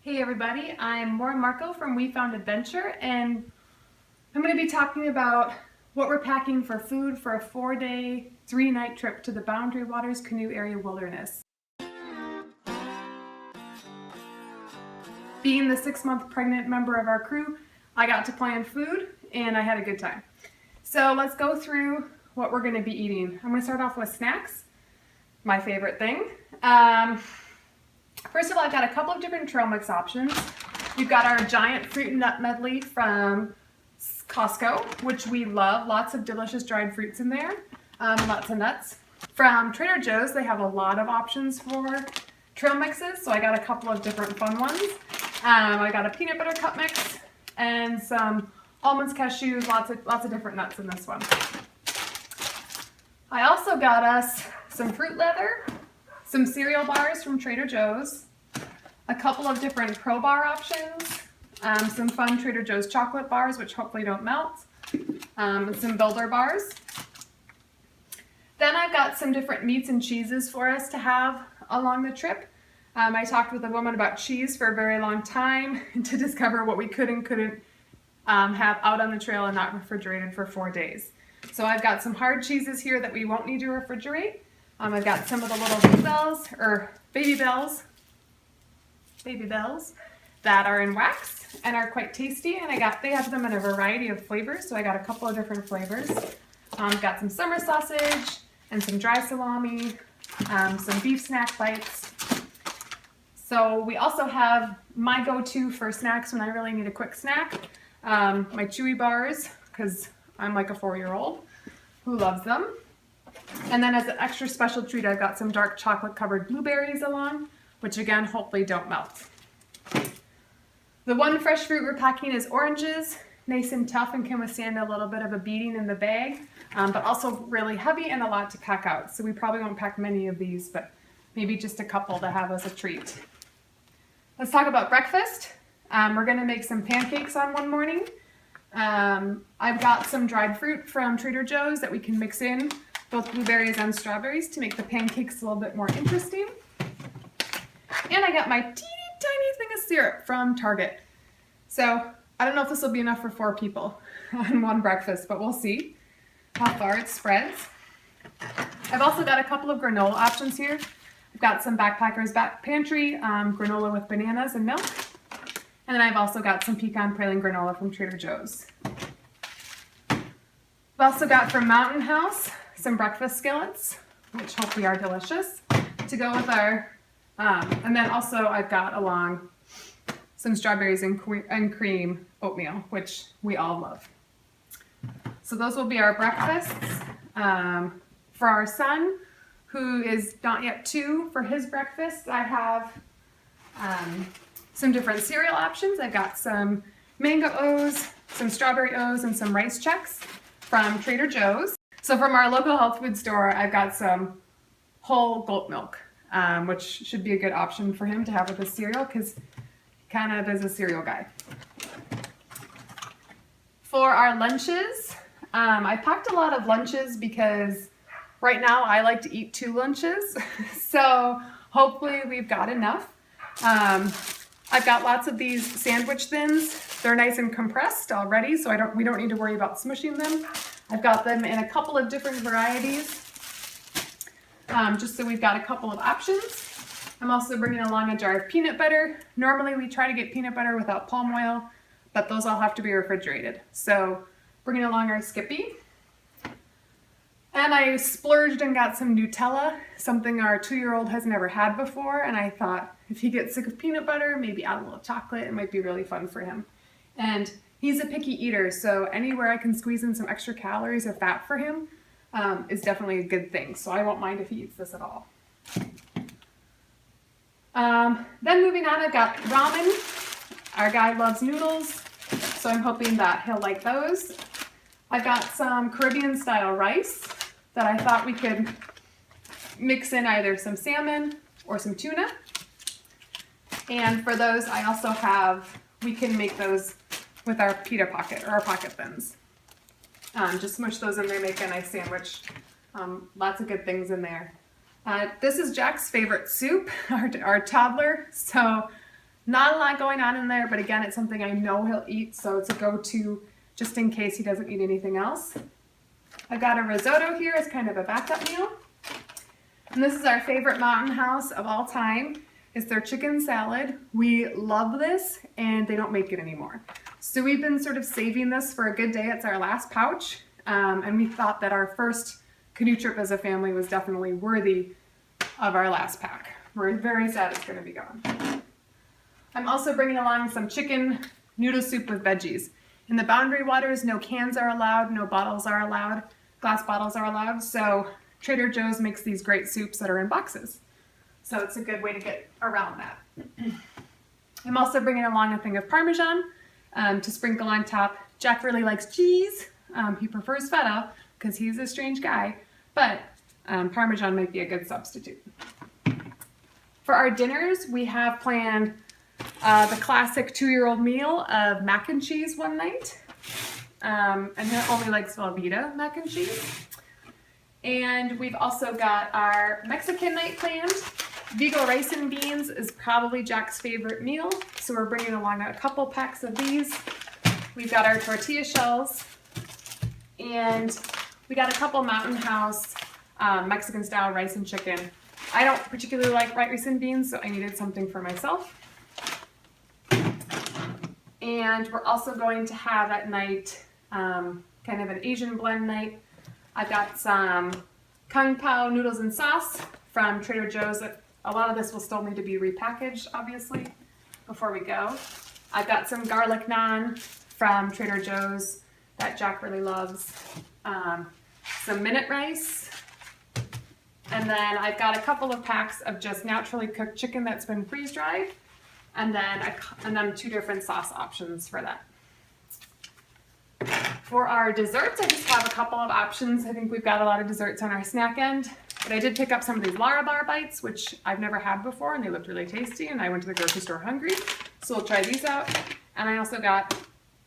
Hey everybody, I'm Maura Marco from We Found Adventure, and I'm going to be talking about what we're packing for food for a 4-day, 3-night trip to the Boundary Waters Canoe Area Wilderness. Being the 6-month pregnant member of our crew, I got to plan food and I had a good time. So let's go through what we're going to be eating. I'm going to start off with snacks, my favorite thing. First of all, I've got a couple of different trail mix options. We've got our giant fruit and nut medley from Costco, which we love. Lots of delicious dried fruits in there, lots of nuts. From Trader Joe's, they have a lot of options for trail mixes, so I got a couple of different fun ones. I got a peanut butter cup mix and some almonds, cashews, lots of different nuts in this one. I also got us some fruit leather, some cereal bars from Trader Joe's, a couple of different Pro Bar options, some fun Trader Joe's chocolate bars, which hopefully don't melt, some Builder bars. Then I've got some different meats and cheeses for us to have along the trip. I talked with a woman about cheese for a very long time to discover what we could and couldn't have out on the trail and not refrigerated for 4 days. So I've got some hard cheeses here that we won't need to refrigerate. I've got some of the little baby bells that are in wax and are quite tasty, and they have them in a variety of flavors, so I got a couple of different flavors. I've got some summer sausage and some dry salami, some beef snack bites. So we also have my go-to for snacks when I really need a quick snack, my Chewy bars, because I'm like a 4-year-old who loves them. And then as an extra special treat, I've got some dark chocolate covered blueberries along, which again, hopefully don't melt. The one fresh fruit we're packing is oranges, nice and tough and can withstand a little bit of a beating in the bag, but also really heavy and a lot to pack out. So we probably won't pack many of these, but maybe just a couple to have as a treat. Let's talk about breakfast. We're gonna make some pancakes on one morning. I've got some dried fruit from Trader Joe's that we can mix in, both blueberries and strawberries, to make the pancakes a little bit more interesting. And I got my teeny tiny thing of syrup from Target. So I don't know if this will be enough for 4 people on one breakfast, but we'll see how far it spreads. I've also got a couple of granola options here. I've got some Backpackers Back Pantry granola with bananas and milk. And then I've also got some pecan praline granola from Trader Joe's. I've also got from Mountain House some breakfast skillets, which hopefully are delicious, to go with our, and then also I've got along some strawberries and cream oatmeal, which we all love. So those will be our breakfasts. For our son, who is not yet 2, for his breakfast, I have some different cereal options. I've got some mango O's, some strawberry O's, and some rice Chex from Trader Joe's. So from our local health food store, I've got some whole goat milk, which should be a good option for him to have with his cereal, because he kind of is a cereal guy. For our lunches, I packed a lot of lunches because right now I like to eat 2 lunches, so hopefully we've got enough. I've got lots of these sandwich thins. They're nice and compressed already, so we don't need to worry about smushing them. I've got them in a couple of different varieties, just so we've got a couple of options. I'm also bringing along a jar of peanut butter. Normally we try to get peanut butter without palm oil, but those all have to be refrigerated. So bringing along our Skippy. And I splurged and got some Nutella, something our 2-year-old has never had before, and I thought if he gets sick of peanut butter, maybe add a little chocolate, it might be really fun for him. And he's a picky eater, so anywhere I can squeeze in some extra calories or fat for him is definitely a good thing. So I won't mind if he eats this at all. Then moving on, I've got ramen. Our guy loves noodles, so I'm hoping that he'll like those. I've got some Caribbean style rice that I thought we could mix in either some salmon or some tuna. And for those, I also have, we can make those with our pita pocket or our pocket thins. Just smush those in there, make a nice sandwich. Lots of good things in there. This is Jack's favorite soup, our toddler. So Not a lot going on in there, but again, it's something I know he'll eat, so it's a go-to just in case he doesn't eat anything else. I've got a risotto here as kind of a backup meal. And this is our favorite Mountain House of all time. It's their chicken salad. We love this, and they don't make it anymore. So we've been sort of saving this for a good day. It's our last pouch, and we thought that our first canoe trip as a family was definitely worthy of our last pack. We're very sad it's going to be gone. I'm also bringing along some chicken noodle soup with veggies. In the Boundary Waters, no cans are allowed, no bottles are allowed, glass bottles are allowed, so Trader Joe's makes these great soups that are in boxes. So it's a good way to get around that. I'm also bringing along a thing of Parmesan to sprinkle on top. Jack really likes cheese. He prefers feta because he's a strange guy, but Parmesan might be a good substitute. For our dinners, we have planned the classic 2-year-old meal of mac and cheese one night. And he only likes Velveeta mac and cheese. And we've also got our Mexican night planned. Vigo rice and beans is probably Jack's favorite meal, so we're bringing along a couple packs of these. We've got our tortilla shells, and we got a couple Mountain House Mexican style rice and chicken. I don't particularly like rice and beans, so I needed something for myself. And we're also going to have at night kind of an Asian blend night. I've got some Kung Pao noodles and sauce from Trader Joe's. A lot of this will still need to be repackaged, obviously, before we go. I've got some garlic naan from Trader Joe's that Jack really loves. Some minute rice. And then I've got a couple of packs of just naturally cooked chicken that's been freeze-dried. And then 2 different sauce options for that. For our desserts, I just have a couple of options. I think we've got a lot of desserts on our snack end. But I did pick up some of these Larabar bites, which I've never had before, and they looked really tasty, and I went to the grocery store hungry. So we'll try these out. And I also got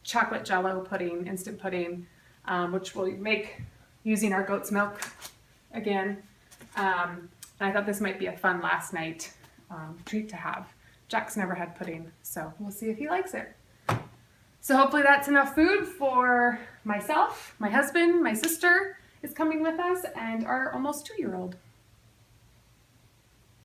chocolate Jell-O pudding, instant pudding, which we'll make using our goat's milk again. And I thought this might be a fun last night treat to have. Jack's never had pudding, so we'll see if he likes it. So hopefully that's enough food for myself, my husband, my sister is coming with us, and our almost 2-year-old.